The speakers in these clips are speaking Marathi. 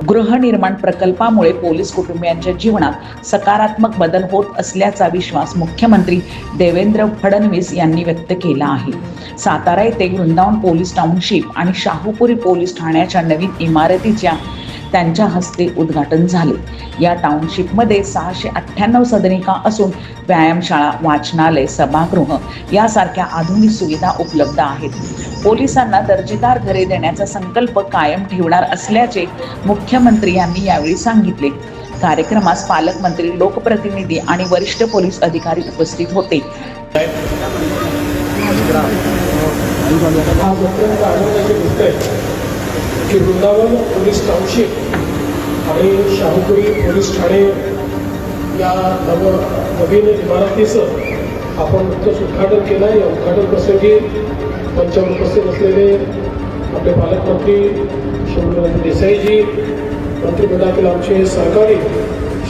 गृहनिर्माण प्रकल्पामुळे पोलीस कुटुंबियांच्या जीवनात सकारात्मक बदल होत असल्याचा विश्वास मुख्यमंत्री देवेंद्र फडणवीस यांनी व्यक्त केला आहे। सातारा येथे वृंदावन पोलीस टाउनशिप आणि शाहूपुरी पोलीस ठाण्याच्या नवीन इमारतीच्या त्यांच्या हस्ते उद्घाटन झाले। या टाउनशिपमध्ये 698 सदनिका असून व्यायामशाळा, वाचनालय, सभागृह यासारख्या आधुनिक सुविधा उपलब्ध आहेत। पोलिसांना दर्जेदार घरे देण्याचा संकल्प कायम ठेवणार असल्याचे मुख्यमंत्री यांनी यावेळी सांगितले। कार्यक्रमास पालकमंत्री, लोकप्रतिनिधी आणि वरिष्ठ पोलीस अधिकारी उपस्थित होते। की वृंदावन पोलीस टाउनशिप आणि शाहूपुरी पोलीस ठाणे या नवीन इमारतीचं आपण नुकतंच उद्घाटन केलं आहे। या उद्घाटन प्रसंगी मंचावर उपस्थित असलेले आपले पालकमंत्री शंभूराज देसाईजी, मंत्रिमंडळातील आमचे सहकारी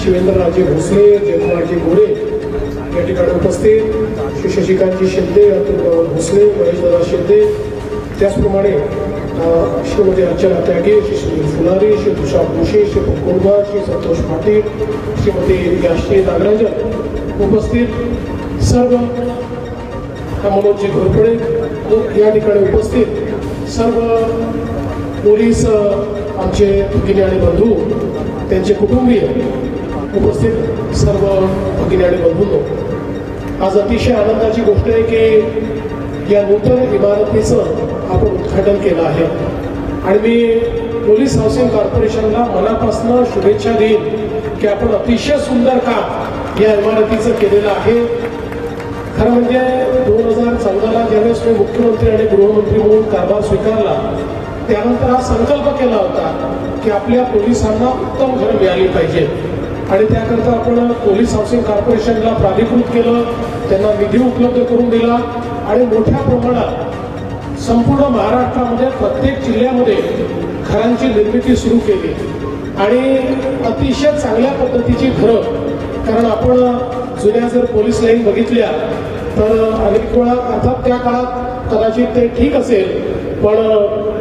शिवेंद्रराजे भोसले, जयकुमारजी गोरे या ठिकाणी उपस्थित, श्री शशिकांतजी शिंदे, अतुल भोसले, महेशदादा शिंदे, त्याचप्रमाणे श्रीमती अर्चना त्यागे, श्री सुनील फुलारी, श्री तुषार जोशी, श्री कुंकुर्बा, श्री संतोष पाटील, श्रीमती याश्री नागराजन उपस्थित, सर्व मनोजी घोरपडे या ठिकाणी उपस्थित, सर्व पोलीस आमचे भगिनी आणि बंधू, त्यांचे कुटुंबीय उपस्थित, सर्व भगिनी आणि बंधूंनो, आज अतिशय आनंदाची गोष्ट आहे की या नूतन इमारतीचं आपण उद्घाटन केलं आहे आणि मी पोलीस हाऊसिंग कॉर्पोरेशनला मनापासून शुभेच्छा देईन की आपण अतिशय सुंदर काम या इमारतीचं केलेलं आहे। खरं म्हणजे 2014ला ज्यावेळेस मी मुख्यमंत्री आणि गृहमंत्री म्हणून कारभार स्वीकारला त्यानंतर हा संकल्प केला होता की आपल्या पोलिसांना उत्तम घरं मिळाली पाहिजे आणि त्याकरता आपण पोलीस हाऊसिंग कॉर्पोरेशनला प्राधिकृत केलं, त्यांना निधी उपलब्ध करून दिला आणि मोठ्या प्रमाणात संपूर्ण महाराष्ट्रामध्ये प्रत्येक जिल्ह्यामध्ये घरांची निर्मिती सुरू केली आणि अतिशय चांगल्या पद्धतीची घरं, कारण आपण जुन्या जर पोलीस लाईन बघितल्या तर अनेक वेळा अर्थात त्या काळात कदाचित ते ठीक असेल, पण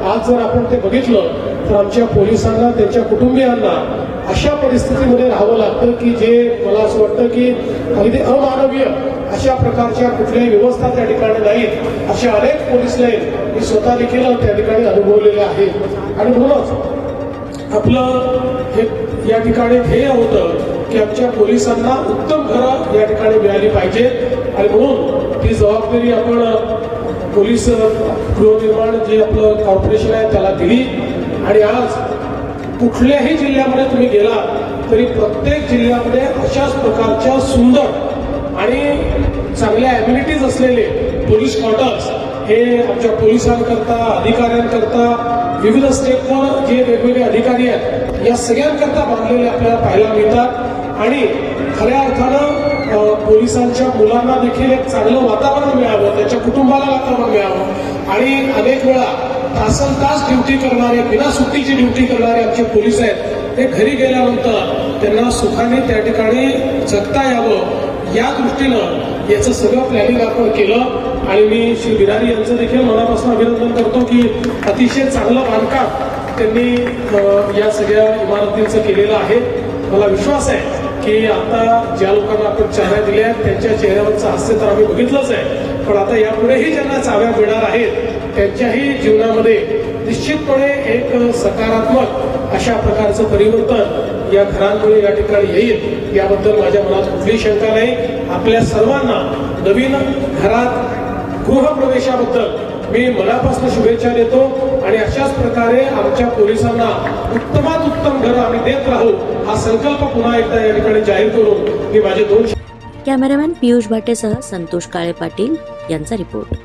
आज जर आपण ते बघितलं तर आमच्या पोलिसांना, त्यांच्या कुटुंबियांना अशा परिस्थितीमध्ये राहावं लागतं की जे मला असं वाटतं की अगदी अमानवीय अशा प्रकारच्या कुठल्याही व्यवस्था त्या ठिकाणी नाहीत। अशा अनेक पोलीस लाईन मी स्वतः देखील त्या ठिकाणी अनुभवलेले आहेत आणि म्हणूनच आपलं हे या ठिकाणी ध्येय होतं की आमच्या पोलिसांना उत्तम घरं या ठिकाणी मिळाली पाहिजे आणि म्हणून ती जबाबदारी आपण पोलीस गृहनिर्माण जे आपलं कॉर्पोरेशन आहे त्याला दिली आणि आज कुठल्याही जिल्ह्यामध्ये तुम्ही गेला तरी प्रत्येक जिल्ह्यामध्ये अशाच प्रकारच्या सुंदर आणि चांगल्या ॲम्युनिटीज असलेले पोलीस क्वार्टर्स हे आमच्या पोलिसांकरता, अधिकाऱ्यांकरता, विविध स्टेपवर जे वेगवेगळे अधिकारी आहेत या सगळ्यांकरता बांधलेले आपल्याला पाहायला मिळतात आणि खऱ्या अर्थानं पोलिसांच्या मुलांना देखील एक चांगलं वातावरण मिळावं, त्यांच्या कुटुंबाला वातावरण मिळावं आणि अनेक वेळा तासन तास ड्युटी करणारे, बिना सुट्टीची ड्युटी करणारे आमचे पोलीस आहेत ते घरी गेल्यानंतर त्यांना सुखाने त्या ठिकाणी जगता यावं या दृष्टीनं याचं सगळं प्लॅनिंग आपण केलं आणि मी श्री बिरारी यांचं देखील मनापासून अभिनंदन करतो की अतिशय चांगलं बांधकाम त्यांनी या सगळ्या इमारतींचं केलेलं आहे। मला विश्वास आहे की आता ज्या लोकांना आपण चाव्या दिल्या आहेत त्यांच्या चेहऱ्यावरचं हास्य तर आम्ही बघितलंच आहे, पण आता यापुढेही ज्यांना चाव्या मिळणार आहेत त्यांच्याही जीवनामध्ये निश्चितपणे एक सकारात्मक अशा प्रकारचं परिवर्तन या घरांमुळे या ठिकाणी येईल याबद्दल माझ्या मनात कुठलीही शंका नाही। आपल्या सर्वांना नवीन घरात गृहप्रवेशाबद्दल मी मनापासून शुभेच्छा देतो आणि अशाच प्रकारे आमच्या पोलिसांना उत्तमात उत्तम घरं आम्ही देत राहू हा संकल्प पुन्हा एकदा या ठिकाणी जाहीर करून मी माझे 2 कॅमेरामॅन पियुष भाटेसह संतोष काळे पाटील यांचा रिपोर्ट।